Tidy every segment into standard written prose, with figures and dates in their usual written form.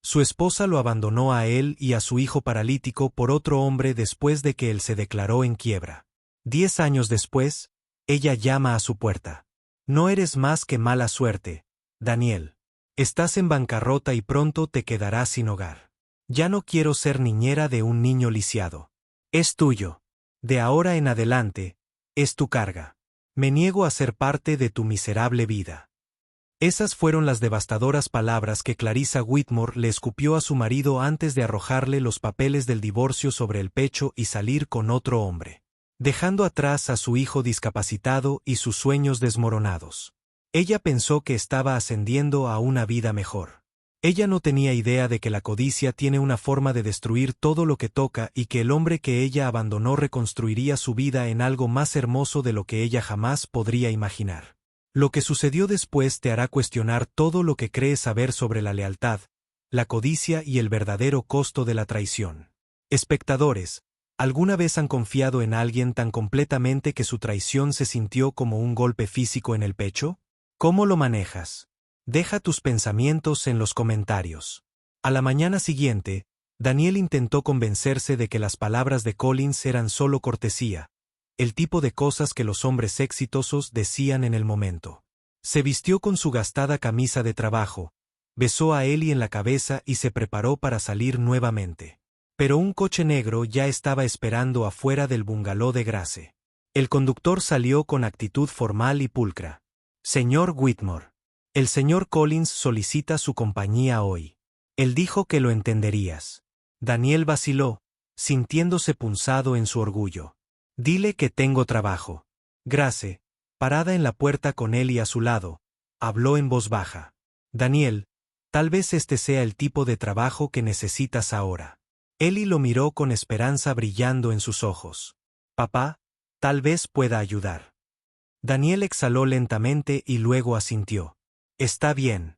Su esposa lo abandonó a él y a su hijo paralítico por otro hombre después de que él se declaró en quiebra. 10 años después, ella llama a su puerta. No eres más que mala suerte, Daniel. Estás en bancarrota y pronto te quedarás sin hogar. Ya no quiero ser niñera de un niño lisiado. Es tuyo. De ahora en adelante, es tu carga. Me niego a ser parte de tu miserable vida. Esas fueron las devastadoras palabras que Clarissa Whitmore le escupió a su marido antes de arrojarle los papeles del divorcio sobre el pecho y salir con otro hombre, dejando atrás a su hijo discapacitado y sus sueños desmoronados. Ella pensó que estaba ascendiendo a una vida mejor. Ella no tenía idea de que la codicia tiene una forma de destruir todo lo que toca y que el hombre que ella abandonó reconstruiría su vida en algo más hermoso de lo que ella jamás podría imaginar. Lo que sucedió después te hará cuestionar todo lo que crees saber sobre la lealtad, la codicia y el verdadero costo de la traición. Espectadores, ¿alguna vez han confiado en alguien tan completamente que su traición se sintió como un golpe físico en el pecho? ¿Cómo lo manejas? Deja tus pensamientos en los comentarios. A la mañana siguiente, Daniel intentó convencerse de que las palabras de Collins eran solo cortesía, el tipo de cosas que los hombres exitosos decían en el momento. Se vistió con su gastada camisa de trabajo, besó a Ellie en la cabeza y se preparó para salir nuevamente. Pero un coche negro ya estaba esperando afuera del bungalow de Grace. El conductor salió con actitud formal y pulcra. Señor Whitmore, el señor Collins solicita su compañía hoy. Él dijo que lo entenderías. Daniel vaciló, sintiéndose punzado en su orgullo. Dile que tengo trabajo. Grace, parada en la puerta con Ellie a su lado, habló en voz baja. Daniel, tal vez este sea el tipo de trabajo que necesitas ahora. Ellie lo miró con esperanza brillando en sus ojos. Papá, tal vez pueda ayudar. Daniel exhaló lentamente y luego asintió. Está bien.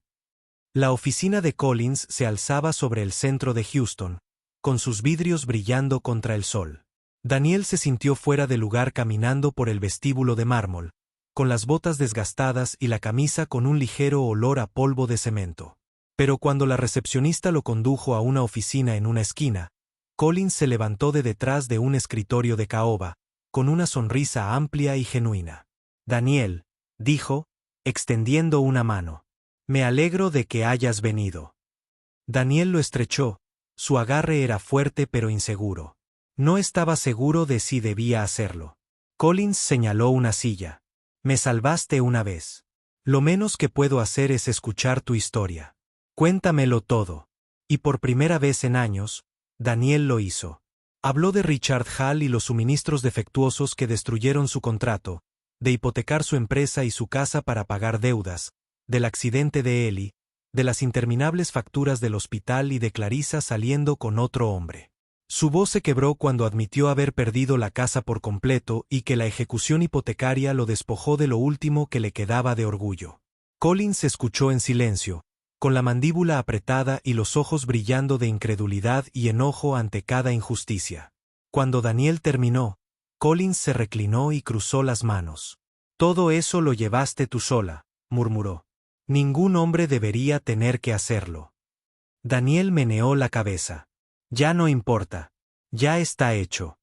La oficina de Collins se alzaba sobre el centro de Houston, con sus vidrios brillando contra el sol. Daniel se sintió fuera de lugar caminando por el vestíbulo de mármol, con las botas desgastadas y la camisa con un ligero olor a polvo de cemento. Pero cuando la recepcionista lo condujo a una oficina en una esquina, Collins se levantó de detrás de un escritorio de caoba, con una sonrisa amplia y genuina. Daniel, dijo, extendiendo una mano. Me alegro de que hayas venido. Daniel lo estrechó, su agarre era fuerte pero inseguro. No estaba seguro de si debía hacerlo. Collins señaló una silla. Me salvaste una vez. Lo menos que puedo hacer es escuchar tu historia. Cuéntamelo todo. Y por primera vez en años, Daniel lo hizo. Habló de Richard Hall y los suministros defectuosos que destruyeron su contrato, de hipotecar su empresa y su casa para pagar deudas, del accidente de Ellie, de las interminables facturas del hospital y de Clarissa saliendo con otro hombre. Su voz se quebró cuando admitió haber perdido la casa por completo y que la ejecución hipotecaria lo despojó de lo último que le quedaba de orgullo. Collins escuchó en silencio, con la mandíbula apretada y los ojos brillando de incredulidad y enojo ante cada injusticia. Cuando Daniel terminó, Collins se reclinó y cruzó las manos. Todo eso lo llevaste tú sola, murmuró. Ningún hombre debería tener que hacerlo. Daniel meneó la cabeza. Ya no importa. Ya está hecho.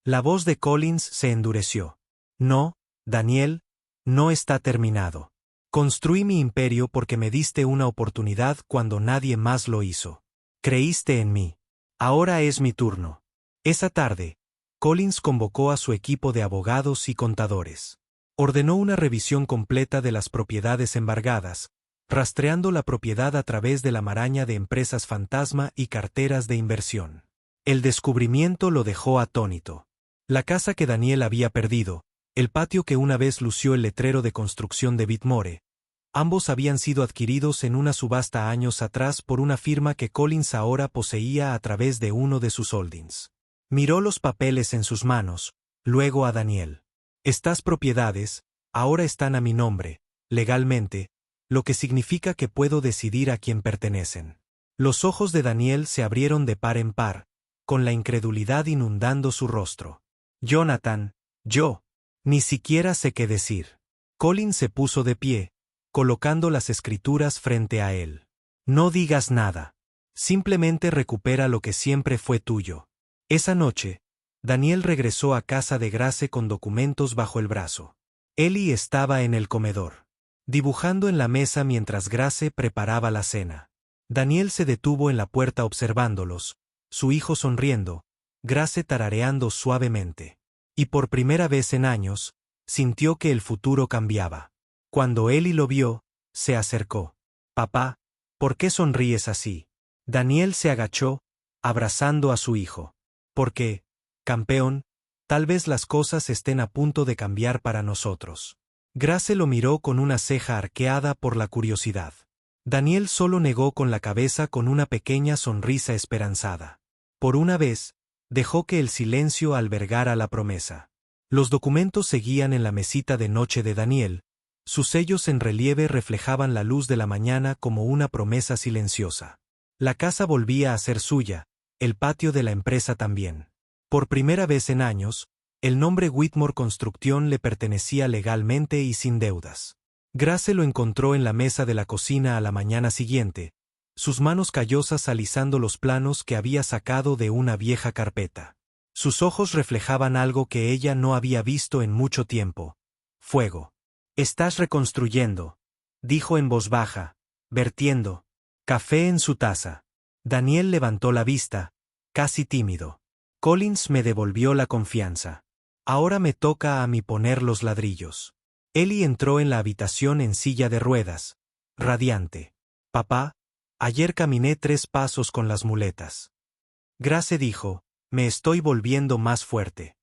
La voz de Collins se endureció. No, Daniel, no está terminado. Construí mi imperio porque me diste una oportunidad cuando nadie más lo hizo. Creíste en mí. Ahora es mi turno. Esa tarde, Collins convocó a su equipo de abogados y contadores. Ordenó una revisión completa de las propiedades embargadas, rastreando la propiedad a través de la maraña de empresas fantasma y carteras de inversión. El descubrimiento lo dejó atónito. La casa que Daniel había perdido, el patio que una vez lució el letrero de construcción de Whitmore, ambos habían sido adquiridos en una subasta años atrás por una firma que Collins ahora poseía a través de uno de sus holdings. Miró los papeles en sus manos, luego a Daniel. Estas propiedades, ahora están a mi nombre, legalmente, lo que significa que puedo decidir a quién pertenecen. Los ojos de Daniel se abrieron de par en par, con la incredulidad inundando su rostro. Jonathan, yo, ni siquiera sé qué decir. Collins se puso de pie, colocando las escrituras frente a él. No digas nada. Simplemente recupera lo que siempre fue tuyo. Esa noche, Daniel regresó a casa de Grace con documentos bajo el brazo. Ellie estaba en el comedor, dibujando en la mesa mientras Grace preparaba la cena. Daniel se detuvo en la puerta observándolos, su hijo sonriendo, Grace tarareando suavemente. Y por primera vez en años, sintió que el futuro cambiaba. Cuando Ellie lo vio, se acercó. «Papá, ¿por qué sonríes así?» Daniel se agachó, abrazando a su hijo. «Porque, campeón, tal vez las cosas estén a punto de cambiar para nosotros». Grace lo miró con una ceja arqueada por la curiosidad. Daniel solo negó con la cabeza con una pequeña sonrisa esperanzada. Por una vez, dejó que el silencio albergara la promesa. Los documentos seguían en la mesita de noche de Daniel, sus sellos en relieve reflejaban la luz de la mañana como una promesa silenciosa. La casa volvía a ser suya, el patio de la empresa también. Por primera vez en años, el nombre Whitmore Construction le pertenecía legalmente y sin deudas. Grace lo encontró en la mesa de la cocina a la mañana siguiente, sus manos callosas alisando los planos que había sacado de una vieja carpeta. Sus ojos reflejaban algo que ella no había visto en mucho tiempo: fuego. «Estás reconstruyendo», dijo en voz baja, vertiendo café en su taza. Daniel levantó la vista, casi tímido. «Collins me devolvió la confianza. Ahora me toca a mí poner los ladrillos». Ellie entró en la habitación en silla de ruedas, radiante. «Papá, ayer caminé 3 pasos con las muletas». Grace dijo: «Me estoy volviendo más fuerte».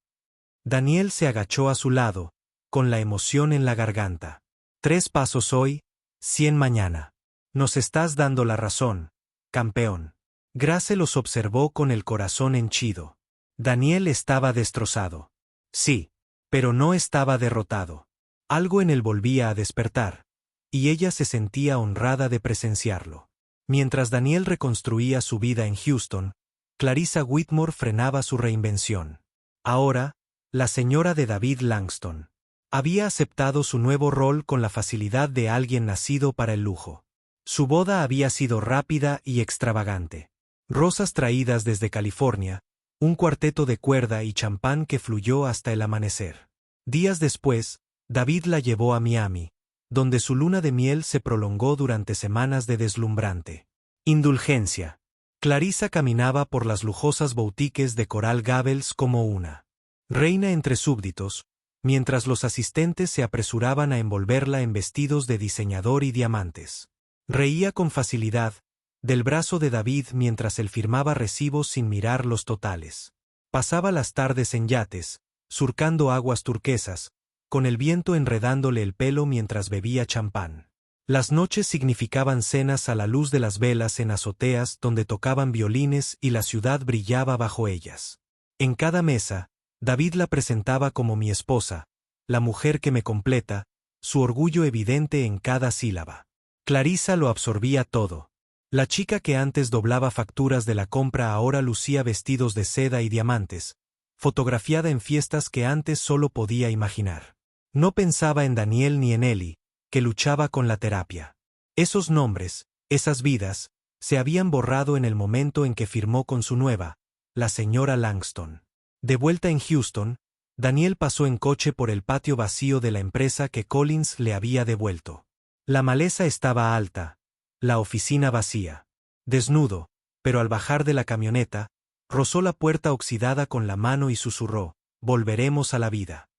Daniel se agachó a su lado, con la emoción en la garganta. «3 pasos hoy, 100 mañana. Nos estás dando la razón, campeón». Grace los observó con el corazón henchido. Daniel estaba destrozado. Sí, pero no estaba derrotado. Algo en él volvía a despertar, y ella se sentía honrada de presenciarlo. Mientras Daniel reconstruía su vida en Houston, Clarissa Whitmore frenaba su reinvención. Ahora, la señora de David Langston había aceptado su nuevo rol con la facilidad de alguien nacido para el lujo. Su boda había sido rápida y extravagante. Rosas traídas desde California, un cuarteto de cuerda y champán que fluyó hasta el amanecer. Días después, David la llevó a Miami, donde su luna de miel se prolongó durante semanas de deslumbrante indulgencia. Clarissa caminaba por las lujosas boutiques de Coral Gables como una reina entre súbditos, mientras los asistentes se apresuraban a envolverla en vestidos de diseñador y diamantes. Reía con facilidad, del brazo de David mientras él firmaba recibos sin mirar los totales. Pasaba las tardes en yates, surcando aguas turquesas, con el viento enredándole el pelo mientras bebía champán. Las noches significaban cenas a la luz de las velas en azoteas donde tocaban violines y la ciudad brillaba bajo ellas. En cada mesa, David la presentaba como mi esposa, la mujer que me completa, su orgullo evidente en cada sílaba. Clarissa lo absorbía todo. La chica que antes doblaba facturas de la compra ahora lucía vestidos de seda y diamantes, fotografiada en fiestas que antes solo podía imaginar. No pensaba en Daniel ni en Ellie, que luchaba con la terapia. Esos nombres, esas vidas, se habían borrado en el momento en que firmó con su nueva, la señora Langston. De vuelta en Houston, Daniel pasó en coche por el patio vacío de la empresa que Collins le había devuelto. La maleza estaba alta, la oficina vacía. Desnudo, pero al bajar de la camioneta, rozó la puerta oxidada con la mano y susurró: «Volveremos a la vida».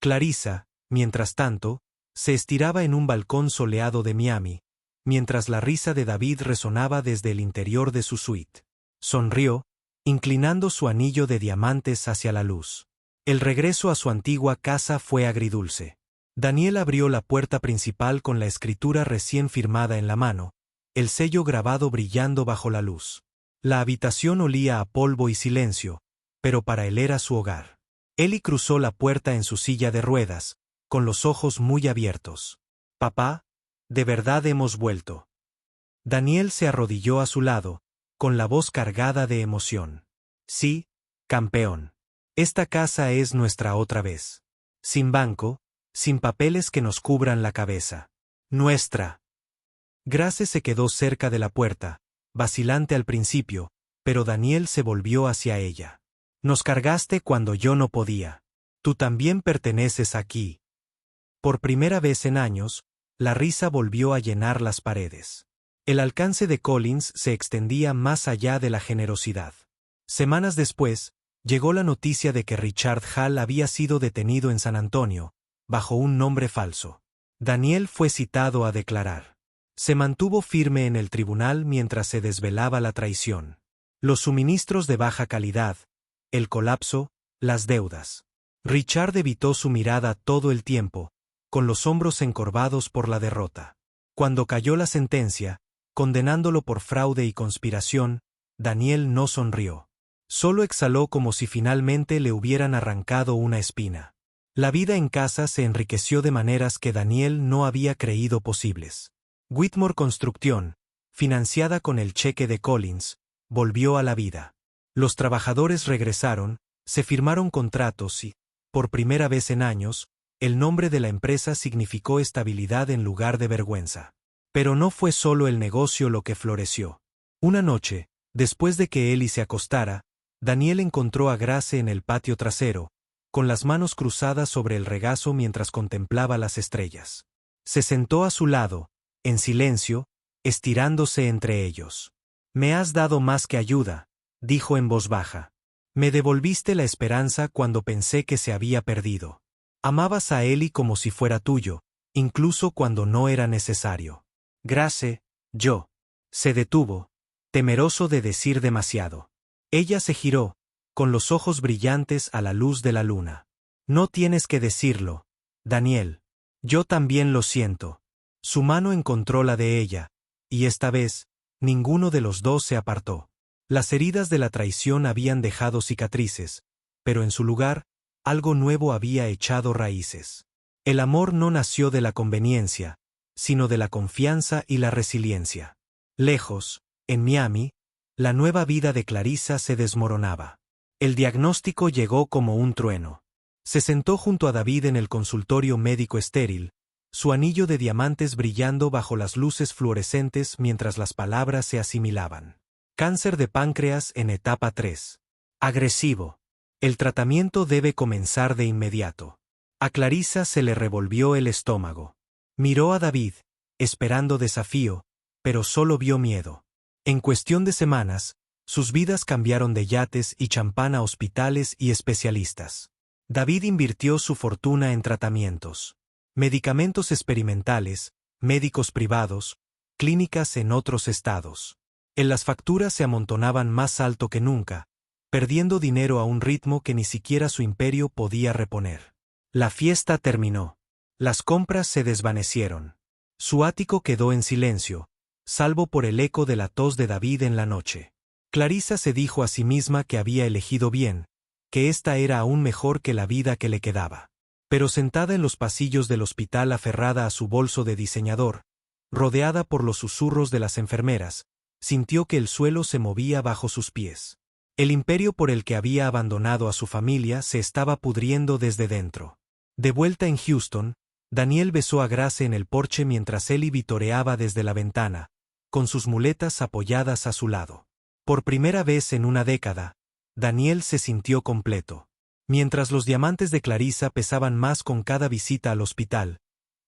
Clarissa, mientras tanto, se estiraba en un balcón soleado de Miami, mientras la risa de David resonaba desde el interior de su suite. Sonrió, inclinando su anillo de diamantes hacia la luz. El regreso a su antigua casa fue agridulce. Daniel abrió la puerta principal con la escritura recién firmada en la mano, el sello grabado brillando bajo la luz. La habitación olía a polvo y silencio, pero para él era su hogar. Ellie cruzó la puerta en su silla de ruedas, con los ojos muy abiertos. «Papá, de verdad hemos vuelto». Daniel se arrodilló a su lado, con la voz cargada de emoción. «Sí, campeón. Esta casa es nuestra otra vez. Sin banco, sin papeles que nos cubran la cabeza. Nuestra». Grace se quedó cerca de la puerta, vacilante al principio, pero Daniel se volvió hacia ella. Nos cargaste cuando yo no podía. Tú también perteneces aquí. Por primera vez en años, la risa volvió a llenar las paredes. El alcance de Collins se extendía más allá de la generosidad. Semanas después, llegó la noticia de que Richard Hall había sido detenido en San Antonio, bajo un nombre falso. Daniel fue citado a declarar. Se mantuvo firme en el tribunal mientras se desvelaba la traición. Los suministros de baja calidad, el colapso, las deudas. Richard evitó su mirada todo el tiempo, con los hombros encorvados por la derrota. Cuando cayó la sentencia, condenándolo por fraude y conspiración, Daniel no sonrió. Solo exhaló como si finalmente le hubieran arrancado una espina. La vida en casa se enriqueció de maneras que Daniel no había creído posibles. Whitmore Construction, financiada con el cheque de Collins, volvió a la vida. Los trabajadores regresaron, se firmaron contratos y, por primera vez en años, el nombre de la empresa significó estabilidad en lugar de vergüenza. Pero no fue solo el negocio lo que floreció. Una noche, después de que Ellie se acostara, Daniel encontró a Grace en el patio trasero, con las manos cruzadas sobre el regazo mientras contemplaba las estrellas. Se sentó a su lado, en silencio, estirándose entre ellos. «Me has dado más que ayuda», dijo en voz baja. «Me devolviste la esperanza cuando pensé que se había perdido. Amabas a Ellie como si fuera tuyo, incluso cuando no era necesario». Grace, yo. Se detuvo, temeroso de decir demasiado. Ella se giró, con los ojos brillantes a la luz de la luna. «No tienes que decirlo, Daniel. Yo también lo siento». Su mano encontró la de ella, y esta vez, ninguno de los dos se apartó. Las heridas de la traición habían dejado cicatrices, pero en su lugar, algo nuevo había echado raíces. El amor no nació de la conveniencia, sino de la confianza y la resiliencia. Lejos, en Miami, la nueva vida de Clarissa se desmoronaba. El diagnóstico llegó como un trueno. Se sentó junto a David en el consultorio médico estéril, su anillo de diamantes brillando bajo las luces fluorescentes mientras las palabras se asimilaban. Cáncer de páncreas en etapa 3. Agresivo. El tratamiento debe comenzar de inmediato. A Clarissa se le revolvió el estómago. Miró a David, esperando desafío, pero solo vio miedo. En cuestión de semanas, sus vidas cambiaron de yates y champán a hospitales y especialistas. David invirtió su fortuna en tratamientos. Medicamentos experimentales, médicos privados, clínicas en otros estados. En las facturas se amontonaban más alto que nunca, perdiendo dinero a un ritmo que ni siquiera su imperio podía reponer. La fiesta terminó. Las compras se desvanecieron. Su ático quedó en silencio, salvo por el eco de la tos de David en la noche. Clarissa se dijo a sí misma que había elegido bien, que esta era aún mejor que la vida que le quedaba. Pero sentada en los pasillos del hospital aferrada a su bolso de diseñador, rodeada por los susurros de las enfermeras, sintió que el suelo se movía bajo sus pies. El imperio por el que había abandonado a su familia se estaba pudriendo desde dentro. De vuelta en Houston, Daniel besó a Grace en el porche mientras Ellie vitoreaba desde la ventana, con sus muletas apoyadas a su lado. Por primera vez en una década, Daniel se sintió completo. Mientras los diamantes de Clarissa pesaban más con cada visita al hospital,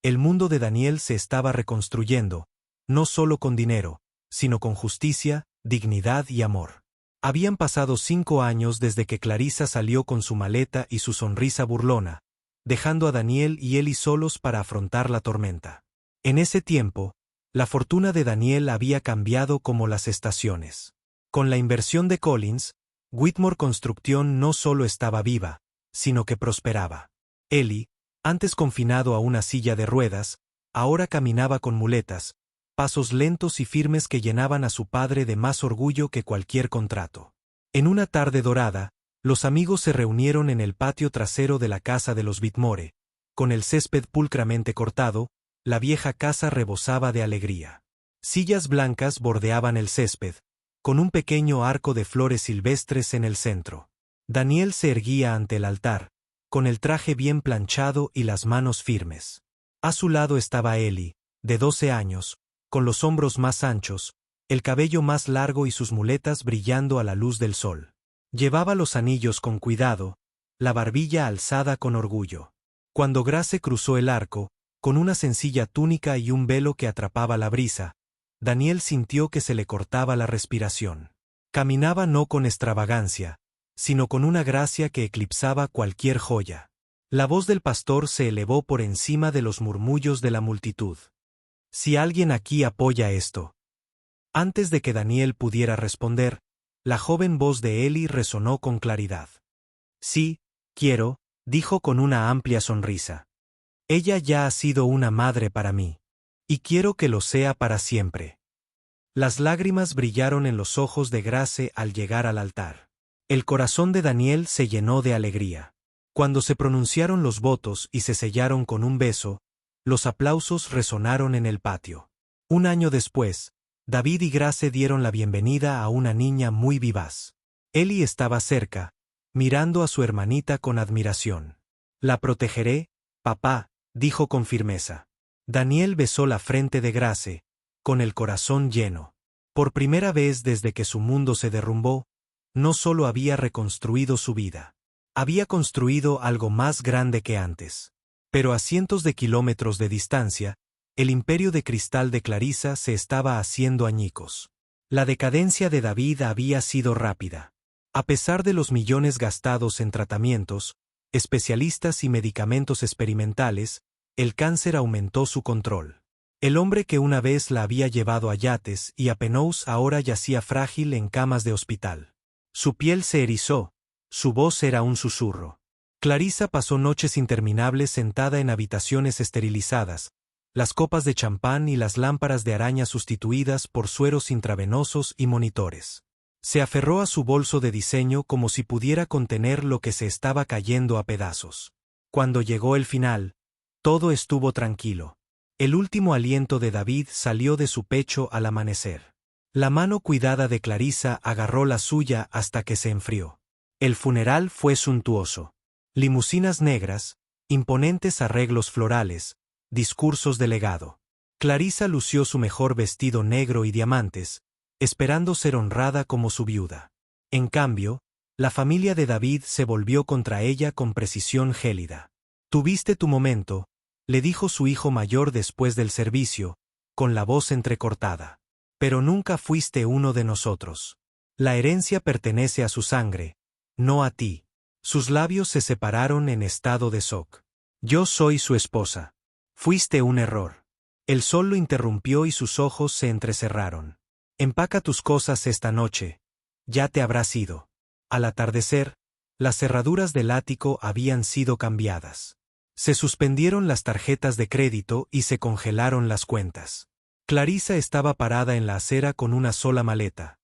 el mundo de Daniel se estaba reconstruyendo, no solo con dinero, sino con justicia, dignidad y amor. Habían pasado 5 años desde que Clarissa salió con su maleta y su sonrisa burlona, dejando a Daniel y Ellie solos para afrontar la tormenta. En ese tiempo, la fortuna de Daniel había cambiado como las estaciones. Con la inversión de Collins, Whitmore Construction no solo estaba viva, sino que prosperaba. Ellie, antes confinado a una silla de ruedas, ahora caminaba con muletas, pasos lentos y firmes que llenaban a su padre de más orgullo que cualquier contrato. En una tarde dorada, los amigos se reunieron en el patio trasero de la casa de los Whitmore. Con el césped pulcramente cortado, la vieja casa rebosaba de alegría. Sillas blancas bordeaban el césped, con un pequeño arco de flores silvestres en el centro. Daniel se erguía ante el altar, con el traje bien planchado y las manos firmes. A su lado estaba Ellie, de 12 años, con los hombros más anchos, el cabello más largo y sus muletas brillando a la luz del sol. Llevaba los anillos con cuidado, la barbilla alzada con orgullo. Cuando Grace cruzó el arco, con una sencilla túnica y un velo que atrapaba la brisa, Daniel sintió que se le cortaba la respiración. Caminaba no con extravagancia, sino con una gracia que eclipsaba cualquier joya. La voz del pastor se elevó por encima de los murmullos de la multitud. Si alguien aquí apoya esto. Antes de que Daniel pudiera responder, la joven voz de Eli resonó con claridad. Sí, quiero, dijo con una amplia sonrisa. Ella ya ha sido una madre para mí. Y quiero que lo sea para siempre. Las lágrimas brillaron en los ojos de Grace al llegar al altar. El corazón de Daniel se llenó de alegría. Cuando se pronunciaron los votos y se sellaron con un beso, los aplausos resonaron en el patio. Un año después, David y Grace dieron la bienvenida a una niña muy vivaz. Eli estaba cerca, mirando a su hermanita con admiración. La protegeré, papá, dijo con firmeza. Daniel besó la frente de Grace, con el corazón lleno. Por primera vez desde que su mundo se derrumbó, no solo había reconstruido su vida. Había construido algo más grande que antes. Pero a cientos de kilómetros de distancia, el imperio de cristal de Clarissa se estaba haciendo añicos. La decadencia de David había sido rápida. A pesar de los millones gastados en tratamientos, especialistas y medicamentos experimentales, el cáncer aumentó su control. El hombre que una vez la había llevado a yates y a Penous ahora yacía frágil en camas de hospital. Su piel se erizó, su voz era un susurro. Clarissa pasó noches interminables sentada en habitaciones esterilizadas, las copas de champán y las lámparas de araña sustituidas por sueros intravenosos y monitores. Se aferró a su bolso de diseño como si pudiera contener lo que se estaba cayendo a pedazos. Cuando llegó el final, todo estuvo tranquilo. El último aliento de David salió de su pecho al amanecer. La mano cuidada de Clarissa agarró la suya hasta que se enfrió. El funeral fue suntuoso. Limusinas negras, imponentes arreglos florales, discursos de legado. Clarissa lució su mejor vestido negro y diamantes, esperando ser honrada como su viuda. En cambio, la familia de David se volvió contra ella con precisión gélida. «Tuviste tu momento», le dijo su hijo mayor después del servicio, con la voz entrecortada. «Pero nunca fuiste uno de nosotros. La herencia pertenece a su sangre, no a ti». Sus labios se separaron en estado de shock. «Yo soy su esposa. Fuiste un error». El sol lo interrumpió y sus ojos se entrecerraron. «Empaca tus cosas esta noche. Ya te habrás ido». Al atardecer, las cerraduras del ático habían sido cambiadas. Se suspendieron las tarjetas de crédito y se congelaron las cuentas. Clarissa estaba parada en la acera con una sola maleta.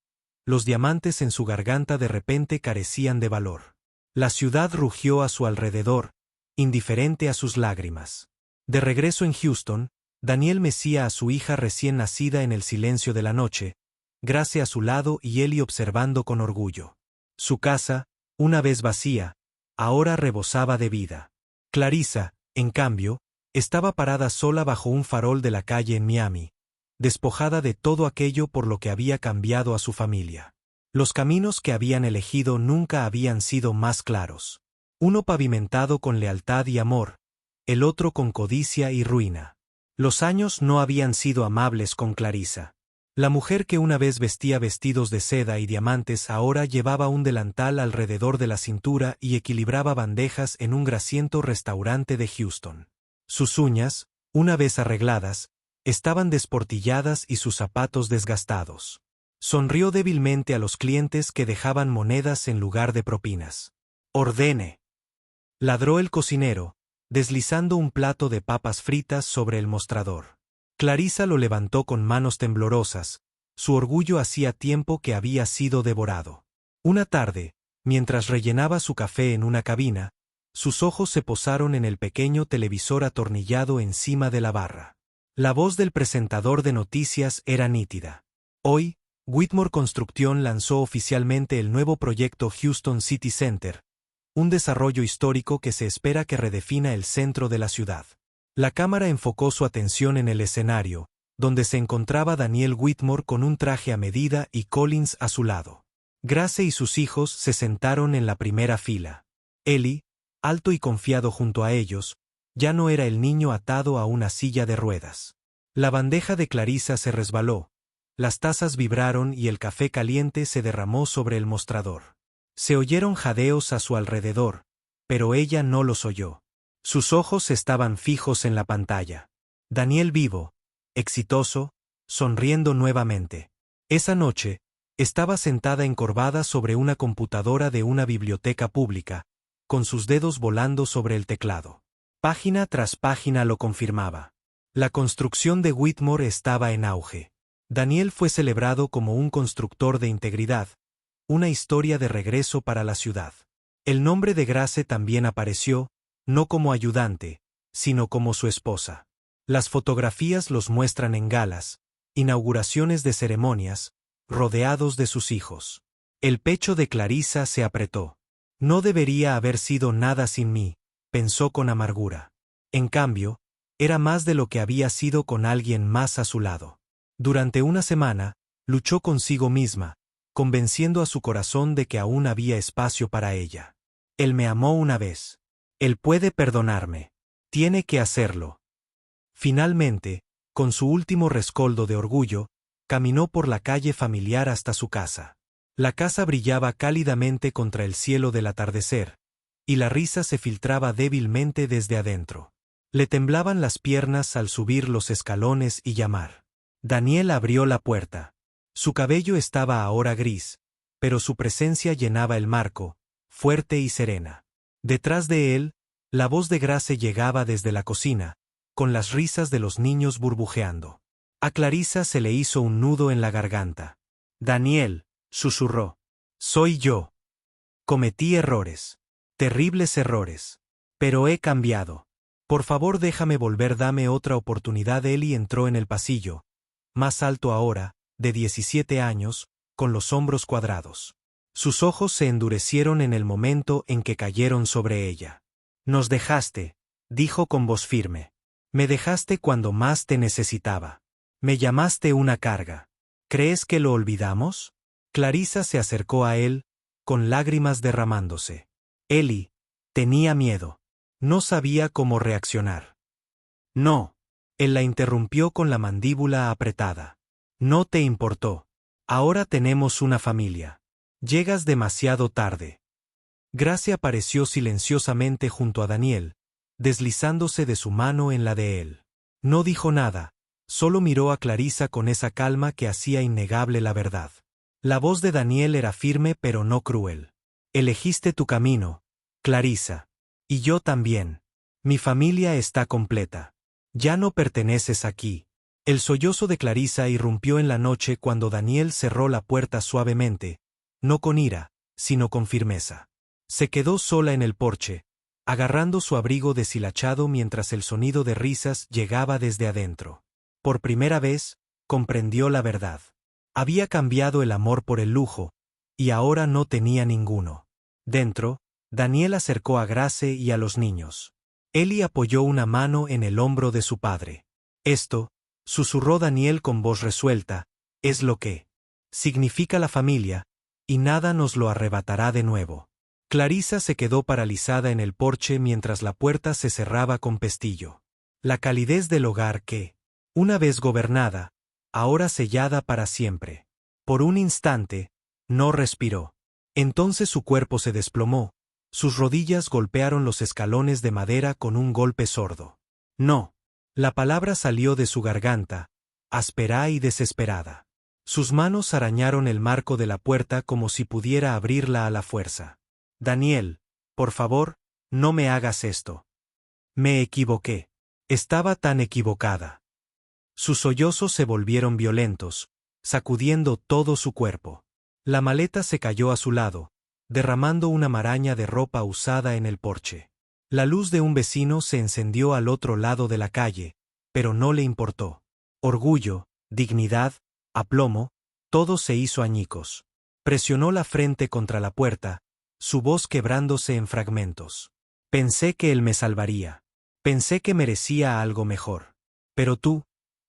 Los diamantes en su garganta de repente carecían de valor. La ciudad rugió a su alrededor, indiferente a sus lágrimas. De regreso en Houston, Daniel mecía a su hija recién nacida en el silencio de la noche, Grace a su lado y Eli observando con orgullo. Su casa, una vez vacía, ahora rebosaba de vida. Clarissa, en cambio, estaba parada sola bajo un farol de la calle en Miami, despojada de todo aquello por lo que había cambiado a su familia. Los caminos que habían elegido nunca habían sido más claros. Uno pavimentado con lealtad y amor, el otro con codicia y ruina. Los años no habían sido amables con Clarissa. La mujer que una vez vestía vestidos de seda y diamantes ahora llevaba un delantal alrededor de la cintura y equilibraba bandejas en un grasiento restaurante de Houston. Sus uñas, una vez arregladas, estaban desportilladas y sus zapatos desgastados. Sonrió débilmente a los clientes que dejaban monedas en lugar de propinas. «Ordene», ladró el cocinero, deslizando un plato de papas fritas sobre el mostrador. Clarissa lo levantó con manos temblorosas, su orgullo hacía tiempo que había sido devorado. Una tarde, mientras rellenaba su café en una cabina, sus ojos se posaron en el pequeño televisor atornillado encima de la barra. La voz del presentador de noticias era nítida. Hoy, Whitmore Construction lanzó oficialmente el nuevo proyecto Houston City Center, un desarrollo histórico que se espera que redefina el centro de la ciudad. La cámara enfocó su atención en el escenario, donde se encontraba Daniel Whitmore con un traje a medida y Collins a su lado. Grace y sus hijos se sentaron en la primera fila. Ellie, alto y confiado junto a ellos, ya no era el niño atado a una silla de ruedas. La bandeja de Clarissa se resbaló, las tazas vibraron y el café caliente se derramó sobre el mostrador. Se oyeron jadeos a su alrededor, pero ella no los oyó. Sus ojos estaban fijos en la pantalla. Daniel vivo, exitoso, sonriendo nuevamente. Esa noche, estaba sentada encorvada sobre una computadora de una biblioteca pública, con sus dedos volando sobre el teclado. Página tras página lo confirmaba. La construcción de Whitmore estaba en auge. Daniel fue celebrado como un constructor de integridad, una historia de regreso para la ciudad. El nombre de Grace también apareció, no como ayudante, sino como su esposa. Las fotografías los muestran en galas, inauguraciones de ceremonias, rodeados de sus hijos. El pecho de Clarissa se apretó. No debería haber sido nada sin mí, pensó con amargura. En cambio, era más de lo que había sido con alguien más a su lado. Durante una semana, luchó consigo misma, convenciendo a su corazón de que aún había espacio para ella. Él me amó una vez. Él puede perdonarme. Tiene que hacerlo. Finalmente, con su último rescoldo de orgullo, caminó por la calle familiar hasta su casa. La casa brillaba cálidamente contra el cielo del atardecer, y la risa se filtraba débilmente desde adentro. Le temblaban las piernas al subir los escalones y llamar. Daniel abrió la puerta. Su cabello estaba ahora gris, pero su presencia llenaba el marco, fuerte y serena. Detrás de él, la voz de Grace llegaba desde la cocina, con las risas de los niños burbujeando. A Clarissa se le hizo un nudo en la garganta. Daniel, susurró. Soy yo. Cometí errores. Terribles errores. Pero he cambiado. Por favor déjame volver, dame otra oportunidad. Ellie entró en el pasillo, más alto ahora, de 17 años, con los hombros cuadrados. Sus ojos se endurecieron en el momento en que cayeron sobre ella. Nos dejaste, dijo con voz firme. Me dejaste cuando más te necesitaba. Me llamaste una carga. ¿Crees que lo olvidamos? Clarissa se acercó a él, con lágrimas derramándose. Ellie tenía miedo. No sabía cómo reaccionar. No. Él la interrumpió con la mandíbula apretada. No te importó. Ahora tenemos una familia. Llegas demasiado tarde. Grace apareció silenciosamente junto a Daniel, deslizándose de su mano en la de él. No dijo nada, solo miró a Clarissa con esa calma que hacía innegable la verdad. La voz de Daniel era firme pero no cruel. Elegiste tu camino, Clarissa. Y yo también. Mi familia está completa. Ya no perteneces aquí. El sollozo de Clarissa irrumpió en la noche cuando Daniel cerró la puerta suavemente, no con ira, sino con firmeza. Se quedó sola en el porche, agarrando su abrigo deshilachado mientras el sonido de risas llegaba desde adentro. Por primera vez, comprendió la verdad. Había cambiado el amor por el lujo, y ahora no tenía ninguno. Dentro, Daniel acercó a Grace y a los niños. Ellie apoyó una mano en el hombro de su padre. Esto, susurró Daniel con voz resuelta, es lo que significa la familia, y nada nos lo arrebatará de nuevo. Clarissa se quedó paralizada en el porche mientras la puerta se cerraba con pestillo. La calidez del hogar que, una vez gobernada, ahora sellada para siempre. Por un instante, no respiró. Entonces su cuerpo se desplomó, sus rodillas golpearon los escalones de madera con un golpe sordo. No. La palabra salió de su garganta, áspera y desesperada. Sus manos arañaron el marco de la puerta como si pudiera abrirla a la fuerza. Daniel, por favor, no me hagas esto. Me equivoqué. Estaba tan equivocada. Sus sollozos se volvieron violentos, sacudiendo todo su cuerpo. La maleta se cayó a su lado, derramando una maraña de ropa usada en el porche. La luz de un vecino se encendió al otro lado de la calle, pero no le importó. Orgullo, dignidad, aplomo, todo se hizo añicos. Presionó la frente contra la puerta, su voz quebrándose en fragmentos. Pensé que él me salvaría. Pensé que merecía algo mejor. Pero tú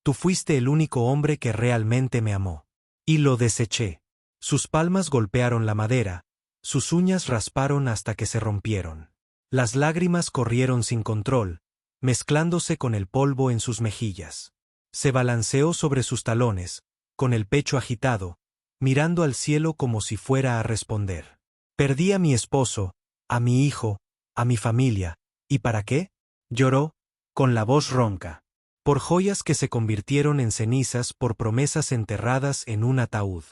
Tú fuiste el único hombre que realmente me amó. Y lo deseché. Sus palmas golpearon la madera, sus uñas rasparon hasta que se rompieron. Las lágrimas corrieron sin control, mezclándose con el polvo en sus mejillas. Se balanceó sobre sus talones, con el pecho agitado, mirando al cielo como si fuera a responder. Perdí a mi esposo, a mi hijo, a mi familia, ¿y para qué? Lloró, con la voz ronca. Por joyas que se convirtieron en cenizas, por promesas enterradas en un ataúd.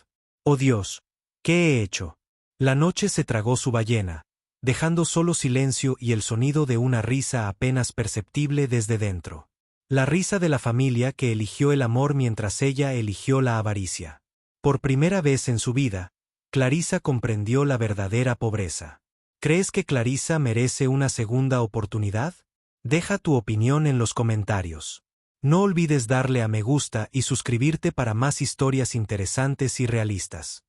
Oh Dios, ¿qué he hecho? La noche se tragó su ballena, dejando solo silencio y el sonido de una risa apenas perceptible desde dentro. La risa de la familia que eligió el amor mientras ella eligió la avaricia. Por primera vez en su vida, Clarissa comprendió la verdadera pobreza. ¿Crees que Clarissa merece una segunda oportunidad? Deja tu opinión en los comentarios. No olvides darle a me gusta y suscribirte para más historias interesantes y realistas.